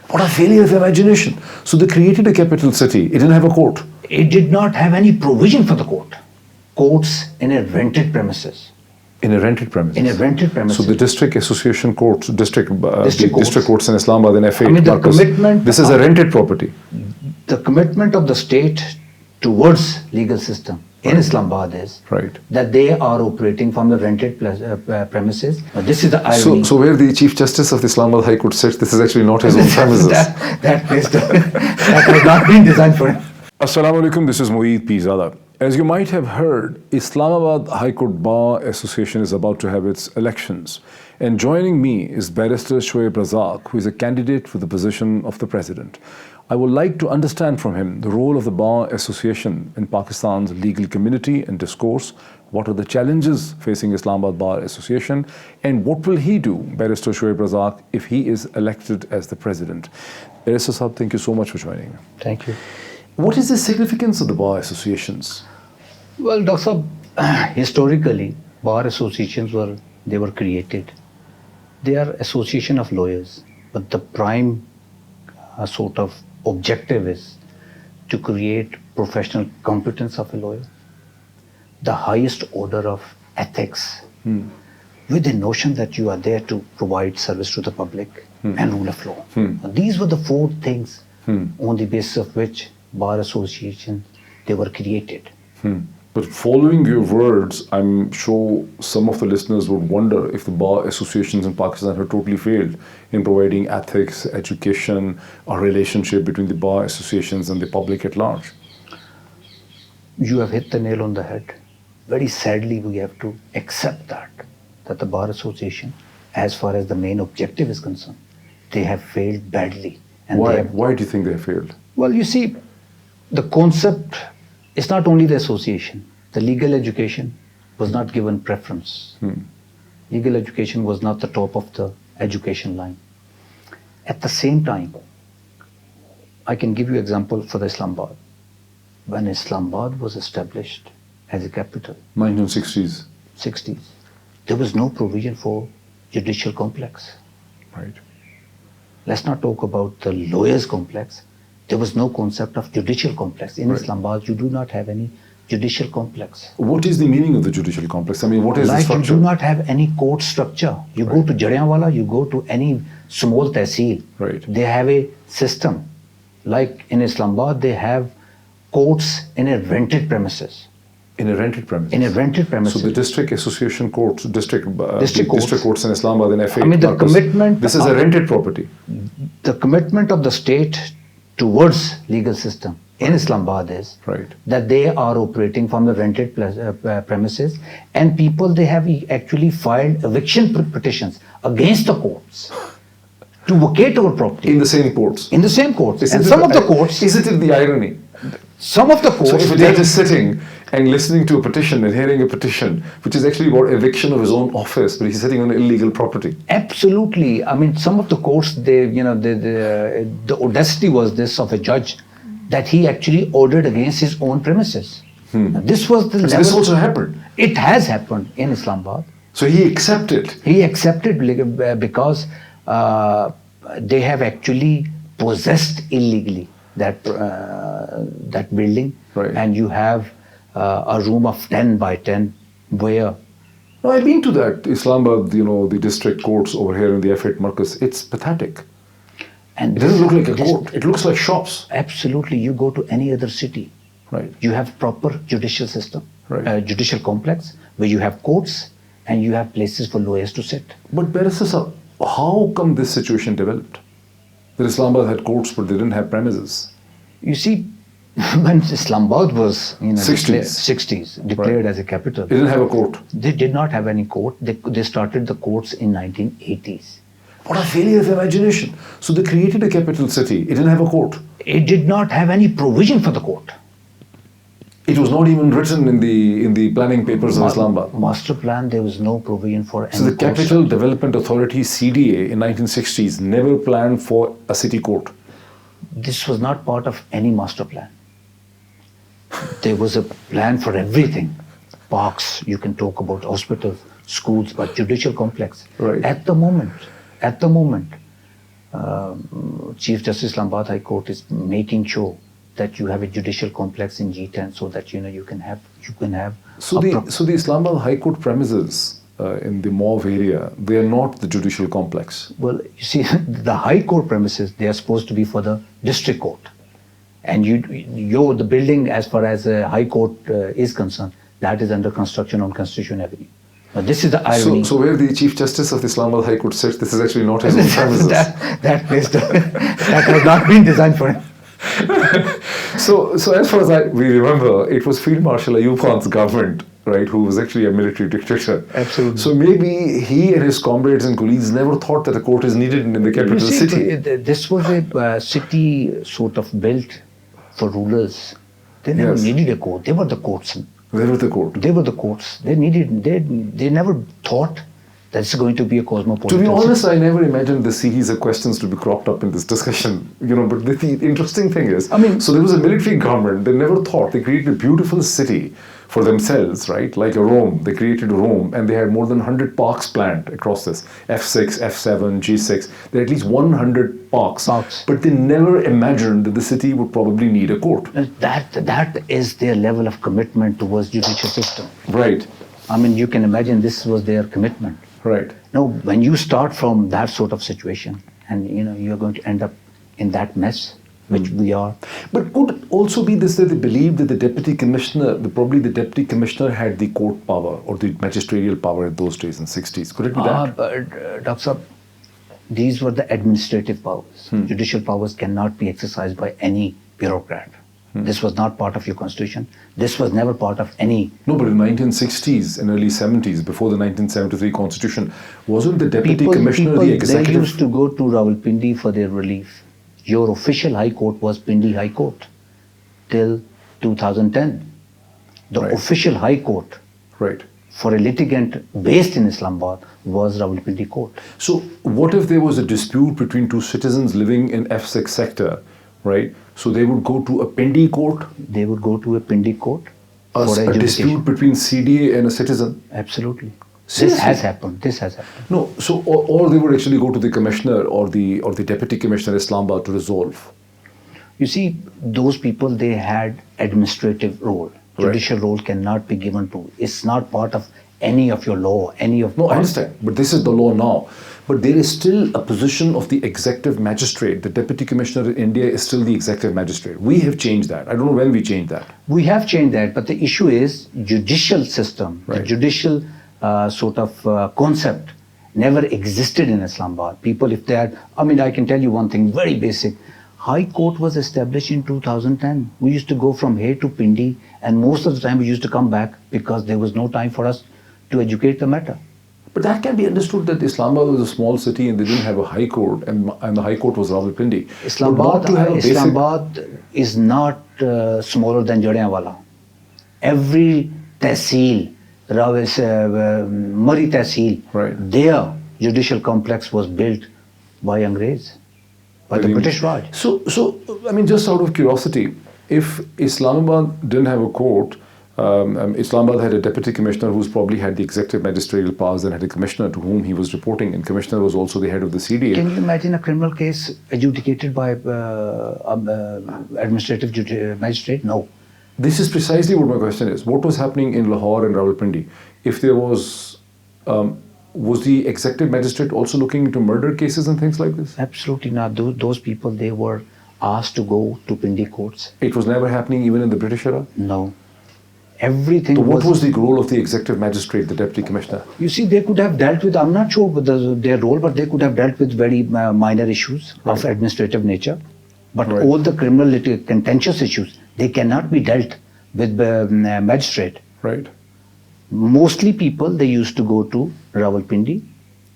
What a failure of imagination. So they created a capital city. It didn't have a court. It did not have any provision for the court. Courts in a rented premises. In a rented premises. In a rented premises. So the district association courts, district courts. courts in Islamabad and F-8 Markaz. This is a rented property. The commitment of the state towards legal system in Islamabad is that they are operating from the rented premises. This is the irony. So where the Chief Justice of the Islamabad High Court sits, this is actually not his own premises. that place that has not been designed for him. Assalamu alaikum, this is Moeed Pirzada. As you might have heard, Islamabad High Court Bar Association is about to have its elections. And joining me is Barrister Shoaib Razzaq, who is a candidate for the position of the President. I would like to understand from him the role of the Bar Association in Pakistan's legal community and discourse. What are the challenges facing Islamabad Bar Association? And what will he do, Barrister Shoaib Razzaq, if he is elected as the President? Barrister Sahab, thank you so much for joining. Thank you. What is the significance of the Bar Associations? Well, Dr. Sahab, historically, Bar Associations were created. They are association of lawyers, but the prime sort of objective is to create professional competence of a lawyer, the highest order of ethics, with the notion that you are there to provide service to the public and rule of law. These were the four things on the basis of which Bar Association, they were created. But following your words, I'm sure some of the listeners would wonder if the bar associations in Pakistan have totally failed in providing ethics, education, or relationship between the bar associations and the public at large. You have hit the nail on the head. Very sadly, we have to accept that the Bar Association, as far as the main objective is concerned, they have failed badly. And Why do you think they have failed? Well, you see, the concept, it's not only the association. The legal education was not given preference. Legal education was not the top of the education line. At the same time, I can give you an example for the Islamabad. When Islamabad was established as a capital, 1960s. 60s, there was no provision for judicial complex. Right. Let's not talk about the lawyers complex. There was no concept of judicial complex. In Islamabad, you do not have any judicial complex. What is the meaning of the judicial complex? I mean, what is the structure? You do not have any court structure. You go to Jadianwala, you go to any small tehsil. They have a system. Like in Islamabad, they have courts in a rented premises. In a rented premises? In a rented premises. So the district association courts, district courts in Islamabad and F-8 Markaz, commitment. This is a rented property. The commitment of the state towards legal system in Islamabad is that they are operating from the rented premises, and people, they have actually filed eviction petitions against the courts to vacate our property. In the same courts? In the same courts. And some of the courts... Isn't it the irony? Some of the courts... So if a judge is sitting and listening to a petition and hearing a petition, which is actually about eviction of his own office, but he's sitting on illegal property. Absolutely. I mean, some of the courts, the audacity was this of a judge, that he actually ordered against his own premises. This was the level. This also happened? It has happened in Islamabad. So he accepted? He accepted because they have actually possessed illegally that building, and you have a room of 10 by 10 where... No, I've been to that Islamabad, the district courts over here in the F-8 Markaz. It's pathetic. And it doesn't look like a court. It looks like shops. Absolutely. You go to any other city. You have proper judicial system, judicial complex, where you have courts and you have places for lawyers to sit. But Barrister Sahab, how come this situation developed? That Islamabad had courts, but they didn't have premises. You see, when Islamabad was 60s declared as a capital, it didn't have a court. They did not have any court. They started the courts in 1980s. What a failure of imagination. So they created a capital city. It didn't have a court. It did not have any provision for the court. It was not even written in the planning papers of Islamabad. Master plan, there was no provision for any. So the Capital Development Authority, CDA, in 1960s never planned for a city court. This was not part of any master plan. There was a plan for everything. Parks, you can talk about hospitals, schools, but judicial complex. At the moment, Chief Justice Islamabad High Court is making sure that you have a judicial complex in G10 so that you can have So the Islamabad High Court premises in the Mauve area, they are not the judicial complex. Well, you see, the High Court premises, they are supposed to be for the district court. And the building, as far as High Court is concerned, that is under construction on Constitution Avenue. But this is the irony. So where the Chief Justice of the Islamabad High Court sits, this is actually not his own premises. that place, that has not been designed for him. So as far as we remember, it was Field Marshal Ayub Khan's government, right, who was actually a military dictator. Absolutely. So maybe he and his comrades and colleagues never thought that a court is needed in the capital city. This was a city sort of built for rulers. They never needed a court. They were the courts. They were the court. They were the courts. They never thought that it's going to be a cosmopolitan. To be honest, I never imagined the series of questions to be cropped up in this discussion. But the interesting thing is, so there was a military government. They never thought. They created a beautiful city for themselves, right? Like a Rome. They created Rome, and they had more than 100 parks planned across this. F6, F7, G6. They had at least 100 parks. But they never imagined that the city would probably need a court. That is their level of commitment towards judicial system. Right. You can imagine this was their commitment. Right. Now, when you start from that sort of situation, and you're going to end up in that mess, which we are. But could it also be this, that they believed that the deputy commissioner had the court power or the magisterial power in those days in 60s? Could it be that? Dr. Saab, these were the administrative powers. Judicial powers cannot be exercised by any bureaucrat. This was not part of your constitution. This was never part of any... No, but in 1960s and early 70s, before the 1973 constitution, wasn't the deputy commissioner the executive? They used to go to Rawalpindi for their relief. Your official high court was Pindi High Court till 2010. The official high court for a litigant based in Islamabad was Rawalpindi Court. So what if there was a dispute between two citizens living in F6 sector, right? So they would go to a Pindi court? They would go to a Pindi court. A dispute between CDA and a citizen? Absolutely. Seriously? This has happened. No, so or they would actually go to the commissioner or the deputy commissioner Islamabad to resolve. You see, those people, they had administrative role. Judicial role cannot be given to. It's not part of any of your law, No, I understand, but this is the law now. But there is still a position of the executive magistrate. The deputy commissioner in India is still the executive magistrate. We have changed that. I don't know when we changed that. We have changed that, but the issue is judicial system, the judicial concept never existed in Islamabad. People, if they had, I can tell you one thing, very basic. High Court was established in 2010. We used to go from here to Pindi, and most of the time we used to come back because there was no time for us to educate the matter. But that can be understood that Islamabad was a small city and they didn't have a high court, and the high court was Rawalpindi. Islamabad is not smaller than Jadianwala. Every tehsil, Mari tehsil, their judicial complex was built by Angrez, by the British Raj. So just out of curiosity, if Islamabad didn't have a court, Islamabad had a deputy commissioner who's probably had the executive magisterial powers and had a commissioner to whom he was reporting, and commissioner was also the head of the CDA. Can you imagine a criminal case adjudicated by administrative magistrate? No. This is precisely what my question is. What was happening in Lahore and Rawalpindi? If there was the executive magistrate also looking into murder cases and things like this? Absolutely not. Those people, they were asked to go to Pindi courts. It was never happening even in the British era? No. Everything so what was the role of the executive magistrate, the deputy commissioner? You see, they could have dealt with, I'm not sure with their role, but they could have dealt with very minor issues of administrative nature. But all the criminal contentious issues, they cannot be dealt with magistrate. Right. Mostly people, they used to go to Rawalpindi.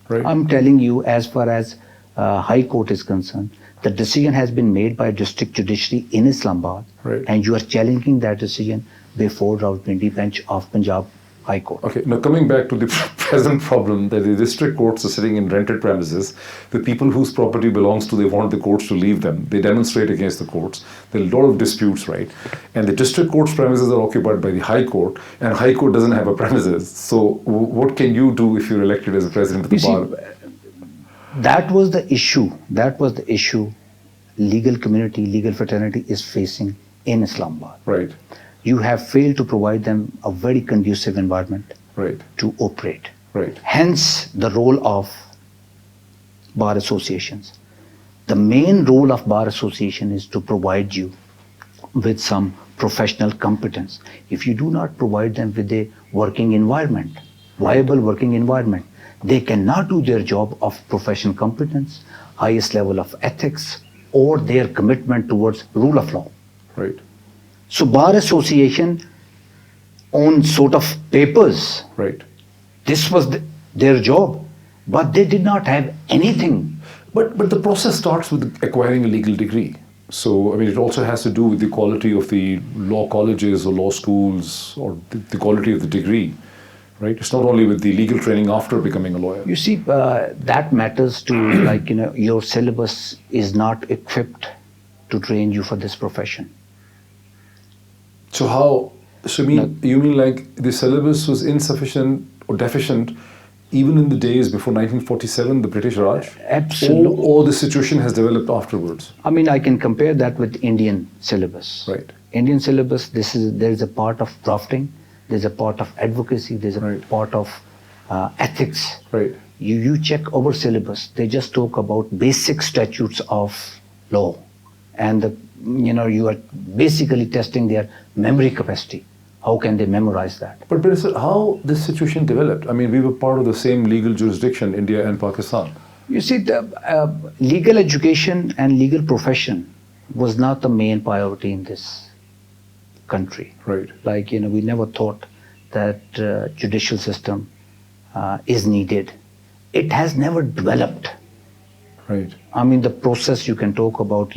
Right. I'm telling you, as far as High Court is concerned, the decision has been made by district judiciary in Islamabad, and you are challenging that decision before Rawalpindi bench of Punjab High Court. Okay, now coming back to the present problem that the district courts are sitting in rented premises, the people whose property belongs to, they want the courts to leave them. They demonstrate against the courts. There are a lot of disputes, right? And the district court's premises are occupied by the High Court, and High Court doesn't have a premises. So what can you do if you're elected as a president of the bar? that was the issue. That was the issue legal community, legal fraternity is facing in Islamabad. Right. You have failed to provide them a very conducive environment Right. to operate. Right. Hence the role of bar associations. The main role of bar association is to provide you with some professional competence. If you do not provide them with a working environment, viable working environment, they cannot do their job of professional competence, highest level of ethics, or their commitment towards rule of law. Right. So bar association on sort of papers, Right. this was their job, but they did not have anything. But the process starts with acquiring a legal degree. So, I mean, it also has to do with the quality of the law colleges or law schools or the quality of the degree, right? It's not only with the legal training after becoming a lawyer. You see, that matters to, like, your syllabus is not equipped to train you for this profession. So how, you mean like the syllabus was insufficient or deficient even in the days before 1947, the British Raj? Absolutely. Or the situation has developed afterwards? I mean, I can compare that with Indian syllabus. Right. Indian syllabus, there is a part of drafting, there's a part of advocacy, there's a Right. part of ethics. Right. You check our syllabus, they just talk about basic statutes of law, and you are basically testing their memory capacity. How can they memorize that? But Barrister, how this situation developed? I mean, we were part of the same legal jurisdiction, India and Pakistan. You see, the legal education and legal profession was not the main priority in this country. Right. Like, we never thought that judicial system is needed. It has never developed. Right. I mean, the process you can talk about,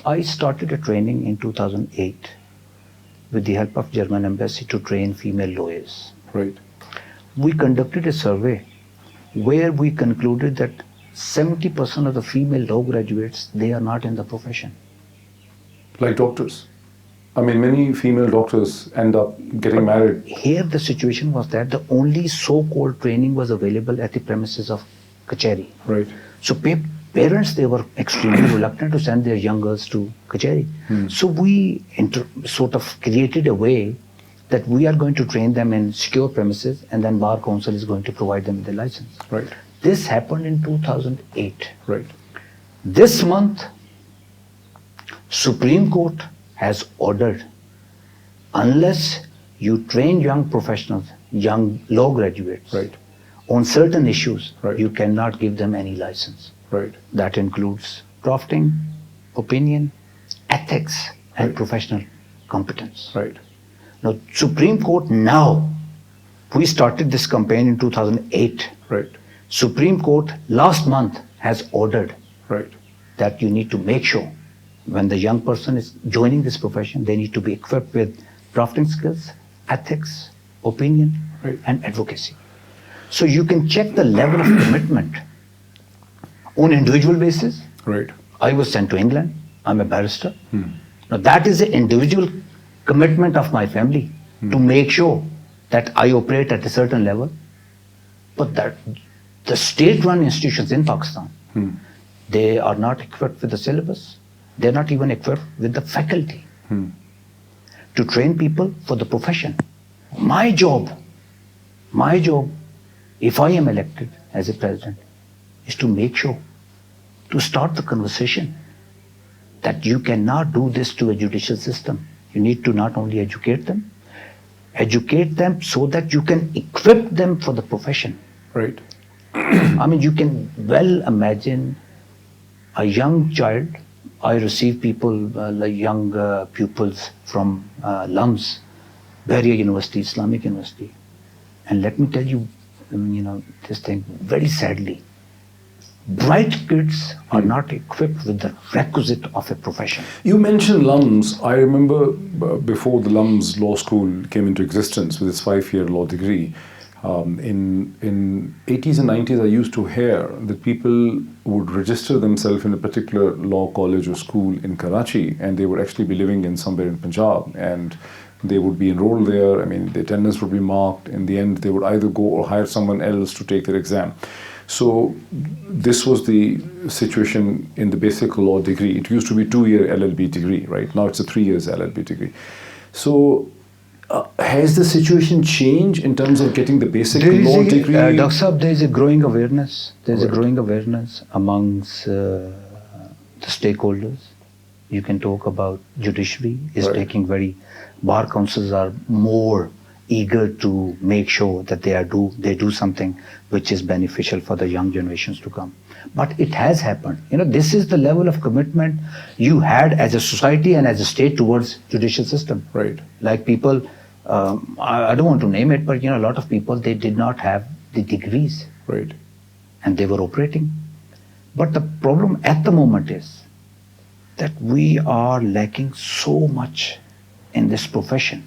I started a training in 2008 with the help of German embassy to train female lawyers. Right. We conducted a survey where we concluded that 70% of the female law graduates, they are not in the profession. Like doctors. I mean, many female doctors end up getting married. Here the situation was that the only so-called training was available at the premises of Kacheri. Right. So parents, they were extremely reluctant to send their young girls to Kacheri. So we sort of created a way that we are going to train them in secure premises, and then Bar Council is going to provide them with a license. Right. This happened in 2008. Right. This month, Supreme Court has ordered, unless you train young professionals, young law graduates, Right. on certain issues, Right. you cannot give them any license. Right. That includes drafting, opinion, ethics, and Right. professional competence. Right. Now, Supreme Court now, we started this campaign in 2008. Right. Supreme Court last month has ordered Right. that you need to make sure when the young person is joining this profession, they need to be equipped with drafting skills, ethics, opinion, Right. and advocacy. So you can check the level of commitment on individual basis. Right. I was sent to England. I'm a barrister. Now that is the individual commitment of my family to make sure that I operate at a certain level. But that the state-run institutions in Pakistan, they are not equipped with the syllabus. They're not even equipped with the faculty to train people for the profession. My job, if I am elected as a president, is to make sure, to start the conversation that you cannot do this to a judicial system. You need to not only educate them so that you can equip them for the profession. Right. I mean, you can well imagine a young child. I receive people, like young pupils from LUMS, Barrister University, Islamic University. And let me tell you, this thing very sadly. Bright kids are not equipped with the requisite of a profession. You mentioned LUMS. I remember before the LUMS Law School came into existence with its 5-year law degree, in 80s and 90s, I used to hear that people would register themselves in a particular law college or school in Karachi, and they would actually be living in somewhere in Punjab, and They would be enrolled there. I mean, the attendance would be marked. In the end, they would either go or hire someone else to take their exam. So this was the situation in the basic law degree. It used to be 2-year LLB degree, right? Now it's a 3 years LLB degree. So has the situation changed in terms of getting the basic law degree? Dr. Saab, there is a growing awareness. There is Right. a growing awareness amongst the stakeholders. You can talk about judiciary is Right. taking bar councils are more eager to make sure that they do something which is beneficial for the young generations to come. But it has happened. This is the level of commitment you had as a society and as a state towards judicial system. Right. Like people, I don't want to name it, but a lot of people, they did not have the degrees. Right. And they were operating. But the problem at the moment is that we are lacking so much in this profession.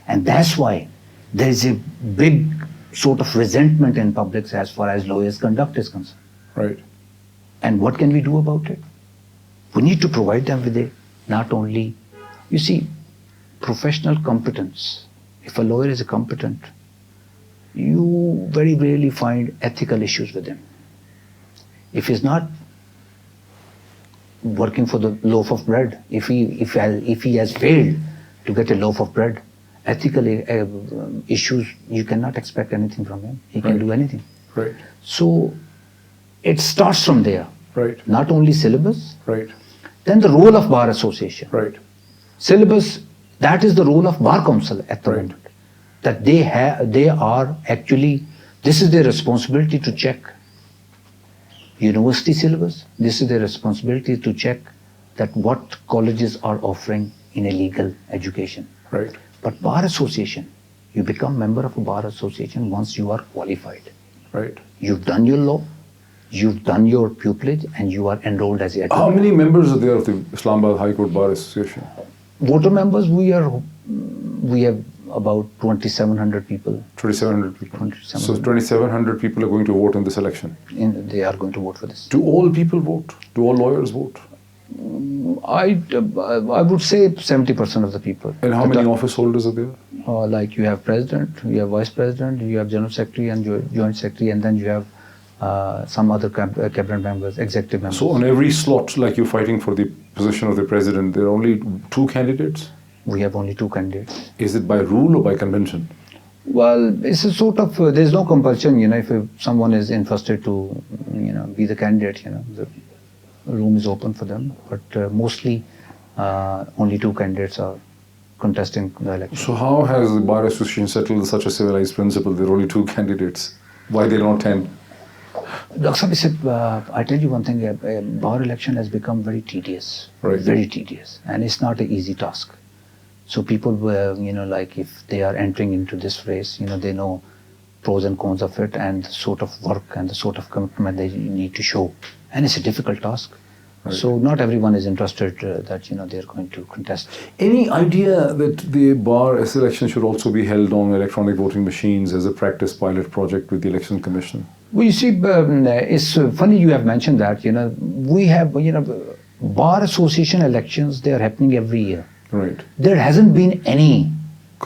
And that's why there is a big sort of resentment in public as far as lawyers' conduct is concerned. Right. And what can we do about it? We need to provide them with not only, professional competence. If a lawyer is competent, you very rarely find ethical issues with him. If he's not working for the loaf of bread, if he has failed to get a loaf of bread, ethical issues, you cannot expect anything from him. He can Right. do anything. Right. So it starts from there. Right. Not only syllabus, Right. then the role of Bar Association. Right. Syllabus, that is the role of Bar Council at the Right. moment. That they are actually, this is their responsibility to check university syllabus. This is their responsibility to check that what colleges are offering in a legal education. Right. But Bar Association, you become member of a Bar Association once you are qualified. Right. You've done your law, you've done your pupillage, and you are enrolled as a How many members are there of the Islamabad High Court Bar Association? voter members. We have about 2,700 people. 2,700 people. 2,700. So 2,700 people are going to vote in this election. They are going to vote for this. Do all people vote? Do all lawyers vote? I would say 70% of the people. And how many office holders are there? Like you have president, you have vice president, you have general secretary and joint secretary, and then you have some other cabinet members, executive members. So on every slot, like you're fighting for the position of the president, there are only 2 candidates? We have only 2 candidates. Is it by rule or by convention? Well, it's a sort of, there's no compulsion, if someone is interested to, be the candidate, the room is open for them. But mostly, only 2 candidates are contesting the election. So how has the Bar Association settled such a civilized principle? There are only 2 candidates. Why there are not 10? Dr. Saab, I tell you one thing, a bar election has become very tedious, Right. very tedious, and it's not an easy task. So people, like if they are entering into this race, they know pros and cons of it and the sort of work and the sort of commitment they need to show. And it's a difficult task. Right. So not everyone is interested that, they're going to contest. Any idea that the bar election should also be held on electronic voting machines as a practice pilot project with the Election Commission? Well, you see, it's funny you have mentioned that, we have, Bar Association elections, they are happening every year. Right. There hasn't been any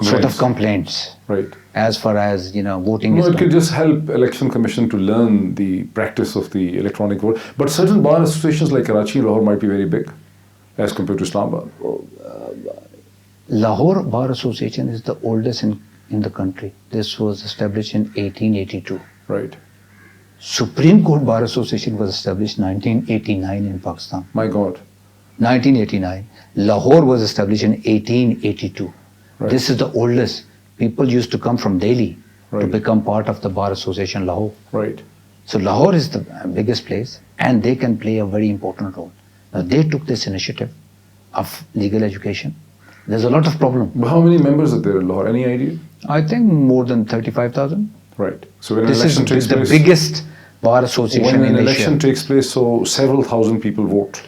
sort of Complaints. complaints Right. as far as, voting No, is it could concerned. just help Election Commission to learn the practice of the electronic vote. But certain bar associations like Karachi and Lahore might be very big as compared to Islamabad. Lahore Bar Association is the oldest in the country. This was established in 1882. Right. Supreme Court Bar Association was established 1989 in Pakistan. My God. 1989. Lahore was established in 1882. Right. This is the oldest. People used to come from Delhi to Right. become part of the Bar Association Lahore. Right. So Lahore is the biggest place and they can play a very important role. Now they took this initiative of legal education. There's a lot of problem. But how many members are there in Lahore? Any idea? I think more than 35,000. Right. So when an This election is takes the place, biggest bar association when in an election Asia. takes place, so several thousand people vote.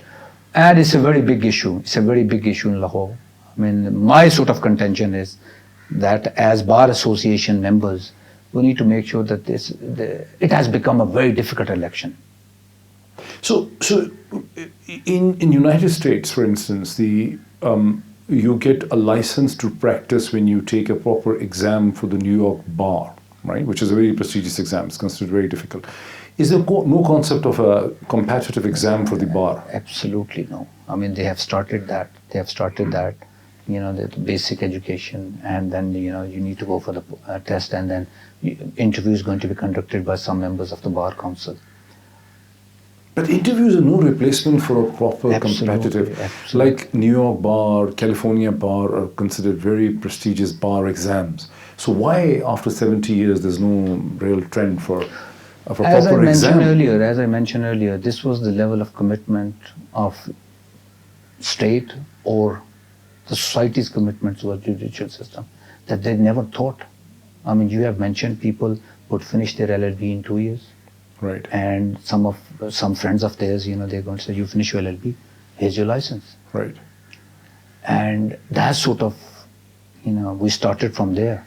And it's a very big issue. It's a very big issue in Lahore. I mean, my sort of contention is that as bar association members, we need to make sure that it has become a very difficult election. So in United States, for instance, the you get a license to practice when you take a proper exam for the New York bar, right? Which is a very prestigious exam. It's considered very difficult. Is there no concept of a competitive exam for the bar? Absolutely no. I mean, they have started that. You know, the basic education, and then, you know, you need to go for the test, and then interview is going to be conducted by some members of the Bar Council. But interviews are no replacement for a proper competitive. Absolutely. Like New York bar, California bar are considered very prestigious bar exams. So why after 70 years there's no real trend for a proper exam? As I mentioned earlier, this was the level of commitment of state or the society's commitment to a judicial system that they never thought. I mean, you have mentioned people would finish their LLB in 2 years. Right. And some friends of theirs, you know, they're going to say, you finish your LLB, here's your license. Right. And that sort of, you know, we started from there.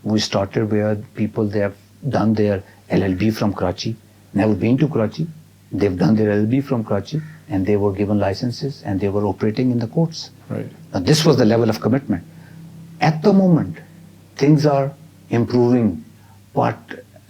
We started where people, they have done their LLB from Karachi, never been to Karachi. They've done their LLB from Karachi, and they were given licenses, and they were operating in the courts. Right. Now, this was the level of commitment. At the moment, things are improving, but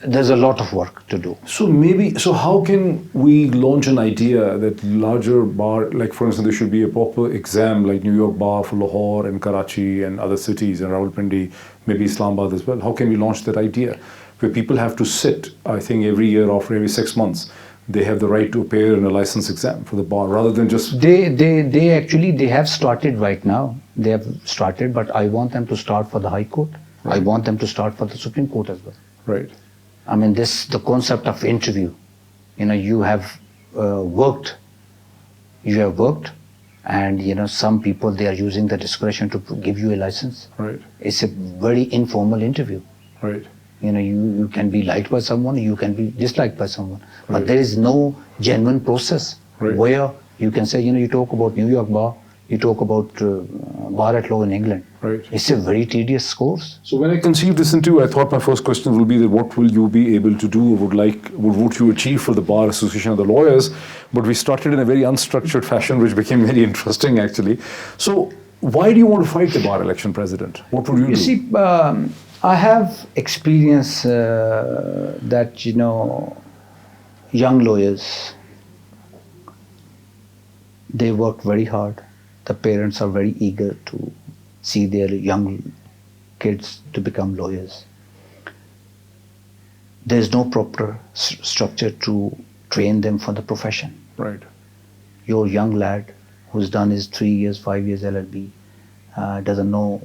there's a lot of work to do. So how can we launch an idea that larger bar, like for instance, there should be a proper exam like New York bar for Lahore and Karachi and other cities and Rawalpindi, maybe Islamabad as well. How can we launch that idea where people have to sit, I think every year or every 6 months, they have the right to appear in a license exam for the bar rather than just... They have started right now. They have started, but I want them to start for the High Court. Right. I want them to start for the Supreme Court as well. Right. I mean, the concept of interview, you know, you have worked, and, you know, some people, they are using the discretion to give you a license. Right. It's a very informal interview. Right. You know, you can be liked by someone, you can be disliked by someone. Right. But there is no genuine process where you can say, you know, you talk about New York bar, you talk about bar at law in England. Right. It's a very tedious course. So when I conceived this interview, I thought my first question will be that what will you be able to do, would you achieve for the Bar Association of the Lawyers? But we started in a very unstructured fashion, which became very interesting actually. So why do you want to fight the bar election, President? What would you do? You see, I have experience that, you know, young lawyers, they work very hard. The parents are very eager to see their young kids to become lawyers. There's no proper structure to train them for the profession. Right. Your young lad who's done his 3 years, 5 years LLB doesn't know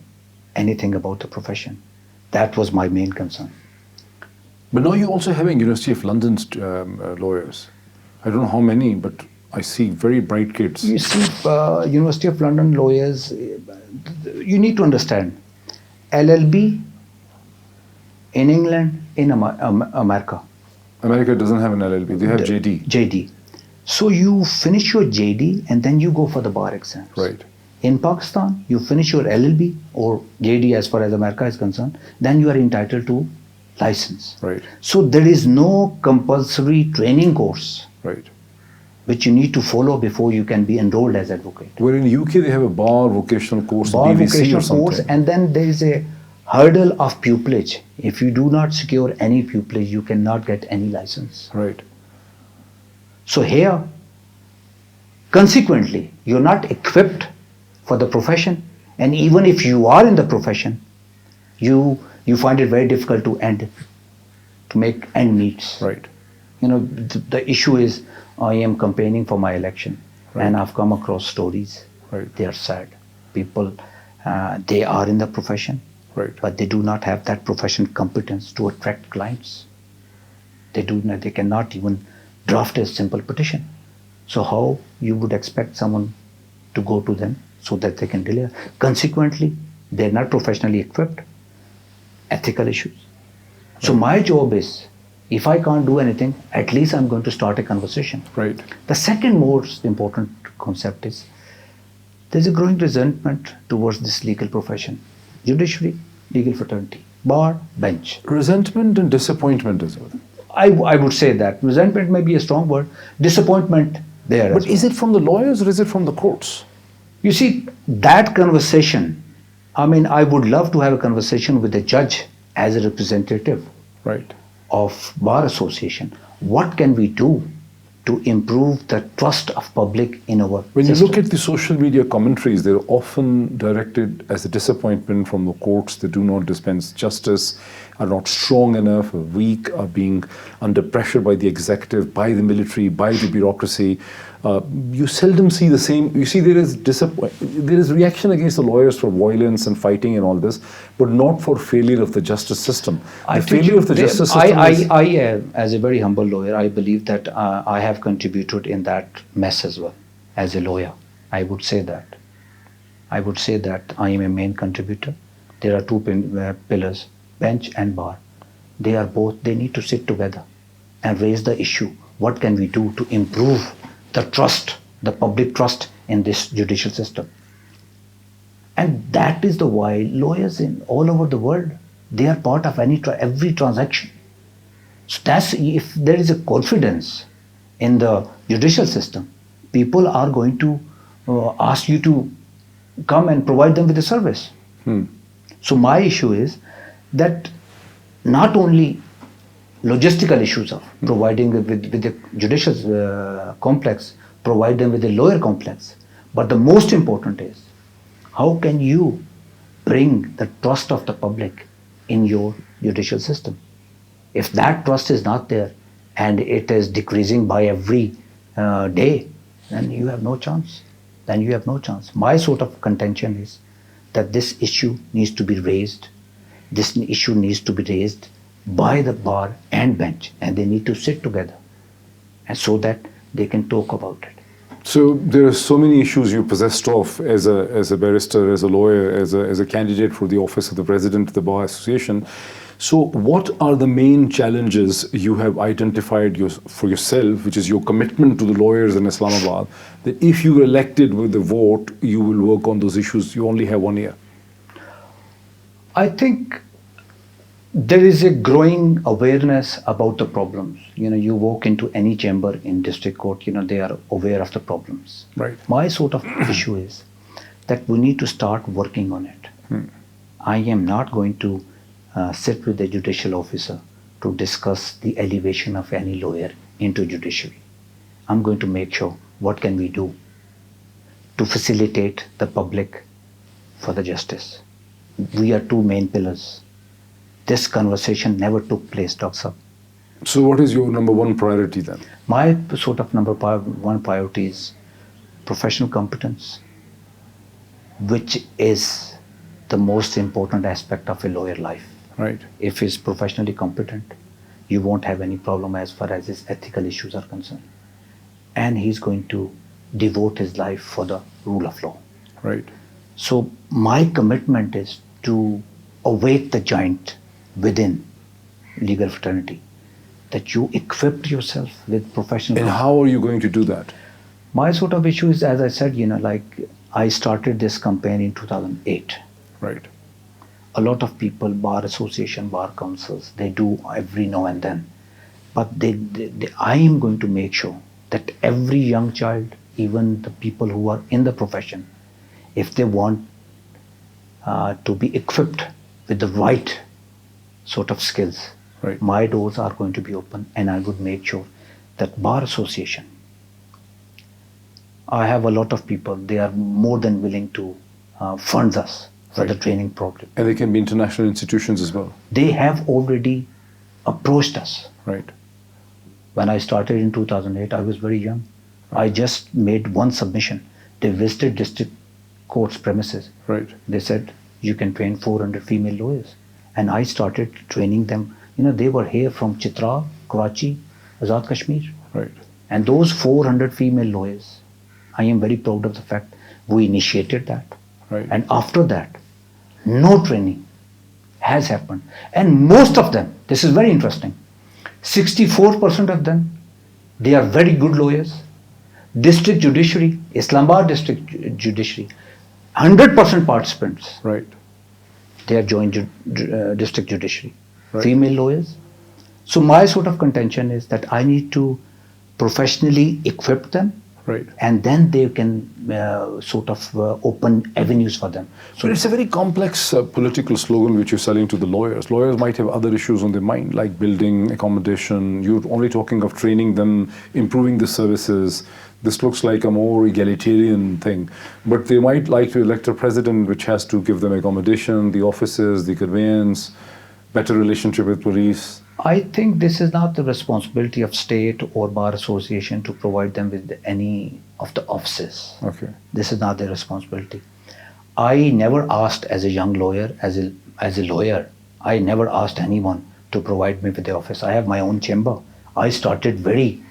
anything about the profession. That was my main concern. But now you're also having University of London's lawyers. I don't know how many, but I see very bright kids. You see, University of London lawyers, you need to understand, LLB in England, in America. America doesn't have an LLB, they have JD. JD. So you finish your JD and then you go for the bar exams. Right. In Pakistan, you finish your LLB or JD as far as America is concerned, then you are entitled to license. Right. So there is no compulsory training course. Right. Which you need to follow before you can be enrolled as advocate. Where in UK they have a bar vocational course, bar BVC vocational or something. Course, and then there is a hurdle of pupillage. If you do not secure any pupillage, you cannot get any license. Right. So here, consequently, you're not equipped for the profession, and even if you are in the profession, you find it very difficult to make end meets. Right. You know, the issue is, I am campaigning for my election, and I've come across stories. Right. They are sad. People, they are in the profession, but they do not have that profession competence to attract clients. They cannot even draft a simple petition. So how you would expect someone to go to them so that they can deliver? Consequently, they're not professionally equipped. Ethical issues. So my job is, if I can't do anything, at least I'm going to start a conversation. Right. The second most important concept is, there's a growing resentment towards this legal profession. Judiciary, legal fraternity, bar, bench. Resentment and disappointment as well. I would say that. Resentment may be a strong word. Disappointment there. But is it from the lawyers or is it from the courts? You see, that conversation, I mean, I would love to have a conversation with the judge as a representative Right. of Bar Association. What can we do to improve the trust of public in our When you system? look at the social media commentaries, they're often directed as a disappointment from the courts. They do not dispense justice, are not strong enough, are weak, are being under pressure by the executive, by the military, by the bureaucracy. You seldom see the same. You see, there is reaction against the lawyers for violence and fighting and all this, but not for failure of the justice system. The failure of the justice system is... as a very humble lawyer, I believe that I have contributed in that mess as well. As a lawyer, I would say that. I would say that I am a main contributor. There are two pillars, bench and bar. They need to sit together and raise the issue. What can we do to improve the trust, the public trust in this judicial system? And that is the why lawyers in all over the world, they are part of every transaction. So that's, if there is a confidence in the judicial system, people are going to ask you to come and provide them with a service. So my issue is that not only logistical issues of providing with the judicial complex, provide them with a lawyer complex, but the most important is how can you bring the trust of the public in your judicial system? If that trust is not there and it is decreasing by every day, then you have no chance. My sort of contention is that this issue needs to be raised. This issue needs to be raised by the bar and bench, and they need to sit together and so that they can talk about it. So there are so many issues you possessed of as a barrister, as a lawyer, as a candidate for the office of the president of the Bar Association. So what are the main challenges you have identified for yourself, which is your commitment to the lawyers in Islamabad, that if you were elected with the vote, you will work on those issues? You only have 1 year. I think there is a growing awareness about the problems. You walk into any chamber in district court, they are aware of the problems. Right. My sort of issue is that we need to start working on it. I am not going to sit with the judicial officer to discuss the elevation of any lawyer into judiciary. I'm going to make sure what can we do to facilitate the public for the justice. We are two main pillars. This conversation never took place, Dr. Saab. So what is your number one priority then? My sort of number one priority is professional competence, which is the most important aspect of a lawyer life. Right. If he's professionally competent, you won't have any problem as far as his ethical issues are concerned. And he's going to devote his life for the rule of law. Right. So my commitment is to await the giant within legal fraternity, that you equip yourself with professional. And how are you going to do that? My sort of issue is, as I said, like I started this campaign in 2008. Right. A lot of people, bar association, bar councils, they do every now and then. But I am going to make sure that every young child, even the people who are in the profession, if they want to be equipped with the right sort of skills, right, my doors are going to be open, and I would make sure that bar association, I have a lot of people, they are more than willing to fund us for right, the training program. And they can be international institutions as well. They have already approached us. Right. When I started in 2008, I was very young. I just made one submission. They visited district court's premises. Right. They said, you can train 400 female lawyers. And I started training them. They were here from Chitra, Karachi, Azad Kashmir. Right. And those 400 female lawyers, I am very proud of the fact we initiated that. Right. And after that, no training has happened. And most of them, this is very interesting, 64% of them, they are very good lawyers. District Judiciary, Islamabad District Judiciary, 100% participants. Right. They are joined District Judiciary. Right. Female lawyers. So my sort of contention is that I need to professionally equip them Right. And then they can open avenues for them. So it's a very complex political slogan which you're selling to the lawyers. Lawyers might have other issues on their mind, like building, accommodation. You're only talking of training them, improving the services. This looks like a more egalitarian thing. But they might like to elect a president which has to give them accommodation, the offices, the conveyance, better relationship with police. I think this is not the responsibility of state or bar association to provide them with any of the offices. Okay. This is not their responsibility. I never asked as a young lawyer, as a lawyer, I never asked anyone to provide me with the office. I have my own chamber. I started very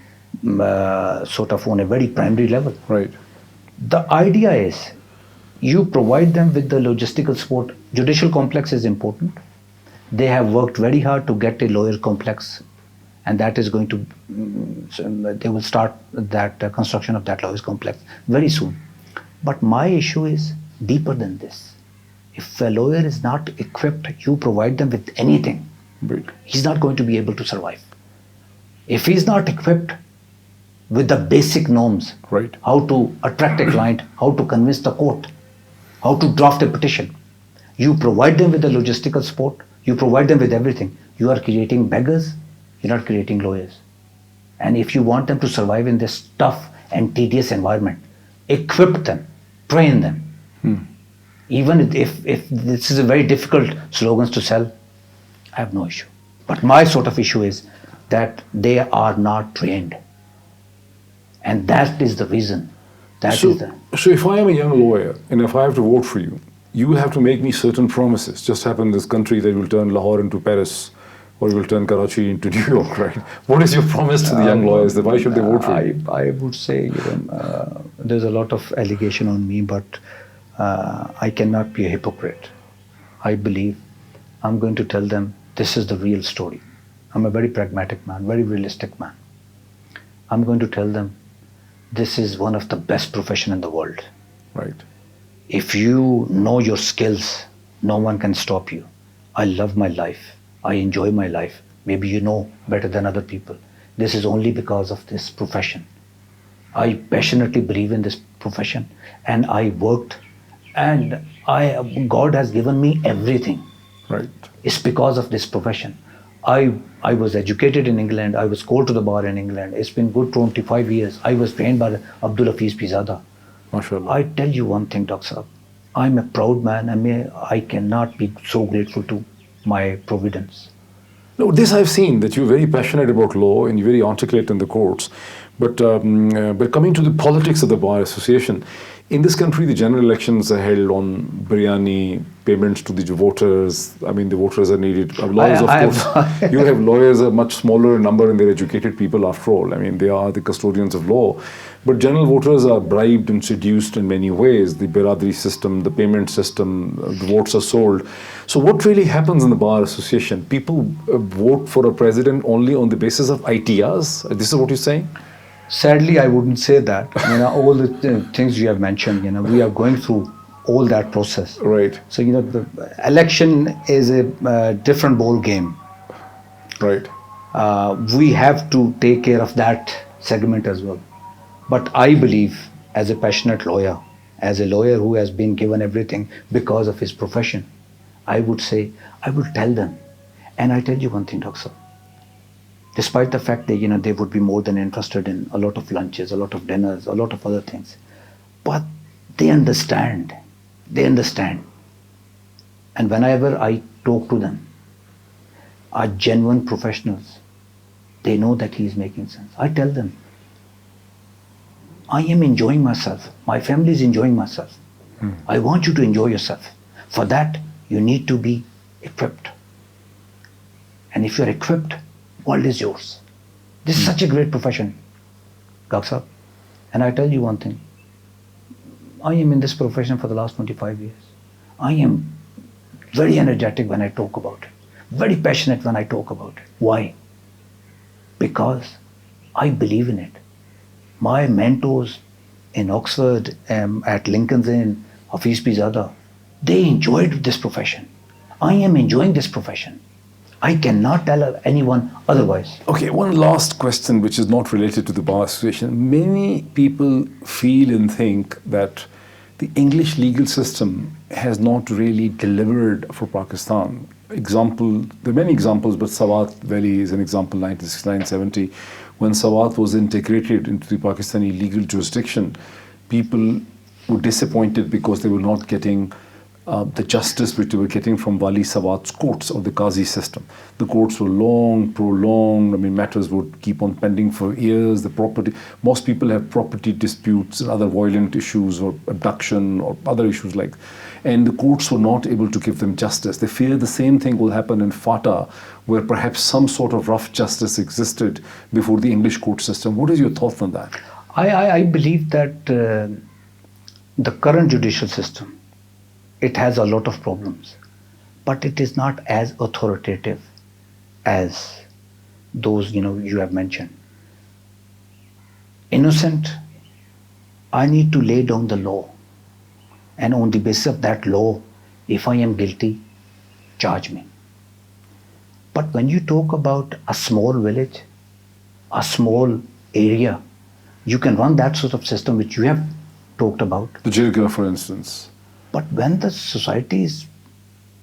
on a very primary level. Right. The idea is you provide them with the logistical support. Judicial complex is important. They have worked very hard to get a lawyer complex, and that is going to, they will start that construction of that lawyers complex very soon. But my issue is deeper than this. If a lawyer is not equipped, you provide them with anything, Right. he's not going to be able to survive. If he's not equipped with the basic norms, Right. how to attract a client, how to convince the court, how to draft a petition, you provide them with the logistical support, you provide them with everything. You are creating beggars, you're not creating lawyers. And if you want them to survive in this tough and tedious environment, equip them, train them. Even if this is a very difficult slogans to sell, I have no issue. But my sort of issue is that they are not trained. And that is the reason. So if I am a young lawyer and if I have to vote for you, you have to make me certain promises. Just happen in this country that you will turn Lahore into Paris or you will turn Karachi into New York, right? What is your promise to the young lawyers? That why should they vote for you? I would say there's a lot of allegation on me, but I cannot be a hypocrite. I believe I'm going to tell them this is the real story. I'm a very pragmatic man, very realistic man. I'm going to tell them this is one of the best profession in the world. Right. If you know your skills, no one can stop you. I love my life. I enjoy my life. Maybe you know better than other people. This is only because of this profession. I passionately believe in this profession, and I worked, and God has given me everything. Right. It's because of this profession. I was educated in England. I was called to the bar in England. It's been good 25 years. I was trained by Abdul Hafiz Pizada. MashaAllah. I tell you one thing, Dr. Saab. I'm a proud man. I cannot be so grateful to my providence. No, this I've seen, that you're very passionate about law and you're very articulate in the courts. But coming to the politics of the Bar Association, in this country, the general elections are held on biryani, payments to the voters. I mean, the voters are needed. Lawyers, of course. You have lawyers, a much smaller number, and they're educated people after all. I mean, they are the custodians of law. But general voters are bribed and seduced in many ways. The biradari system, the payment system, the votes are sold. So what really happens in the Bar Association? People vote for a president only on the basis of ITRs? This is what you're saying? Sadly, I wouldn't say that. All the things you have mentioned, we are going through all that process. Right. So, the election is a different ball game. Right. We have to take care of that segment as well. But I believe, as a passionate lawyer, as a lawyer who has been given everything because of his profession, I would tell them. And I tell you one thing, Dr. Despite the fact that, they would be more than interested in a lot of lunches, a lot of dinners, a lot of other things. But they understand. They understand. And whenever I talk to them, are genuine professionals. They know that he is making sense. I tell them, I am enjoying myself. My family is enjoying myself. I want you to enjoy yourself. For that, you need to be equipped. And if you're equipped, world is yours. This is such a great profession, Gaksa. And I tell you one thing. I am in this profession for the last 25 years. I am very energetic when I talk about it. Very passionate when I talk about it. Why? Because I believe in it. My mentors in Oxford, at Lincoln's Inn, Hafiz Pizada, they enjoyed this profession. I am enjoying this profession. I cannot tell anyone otherwise. Okay, one last question which is not related to the Bar Association. Many people feel and think that the English legal system has not really delivered for Pakistan. There are many examples, but Sawat Valley is an example, 1969-70. When Sawat was integrated into the Pakistani legal jurisdiction, people were disappointed because they were not getting the justice which they were getting from Wali Sawat's courts or the Qazi system. The courts were long, prolonged. I mean, matters would keep on pending for years. Most people have property disputes and other violent issues or abduction or other issues like, and the courts were not able to give them justice. They fear the same thing will happen in FATA, where perhaps some sort of rough justice existed before the English court system. What is your thought on that? I believe that the current judicial system, it has a lot of problems, but it is not as authoritative as those you have mentioned. Innocent, I need to lay down the law, and on the basis of that law, if I am guilty, charge me. But when you talk about a small village, a small area, you can run that sort of system which you have talked about. The Jirga, for instance. But when the society is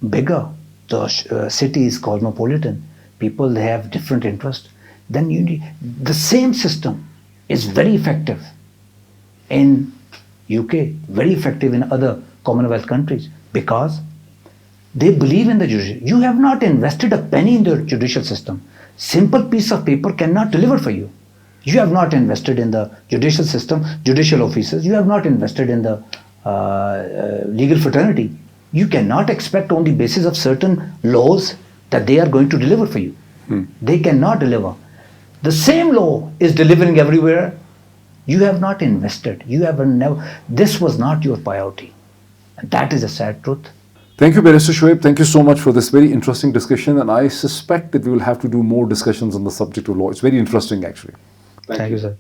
bigger, the city is cosmopolitan, people they have different interests, then you need the same system is very effective in UK, very effective in other Commonwealth countries, because they believe in the judicial. You have not invested a penny in the judicial system. Simple piece of paper cannot deliver for you. You have not invested in the judicial system, judicial officers. You have not invested in the legal fraternity. You cannot expect on the basis of certain laws that they are going to deliver for you. They cannot deliver. The same law is delivering everywhere. You have not invested. This was not your priority. And that is a sad truth. Thank you, Barrister Shoaib. Thank you so much for this very interesting discussion. And I suspect that we will have to do more discussions on the subject of law. It's very interesting, actually. Thank you, sir.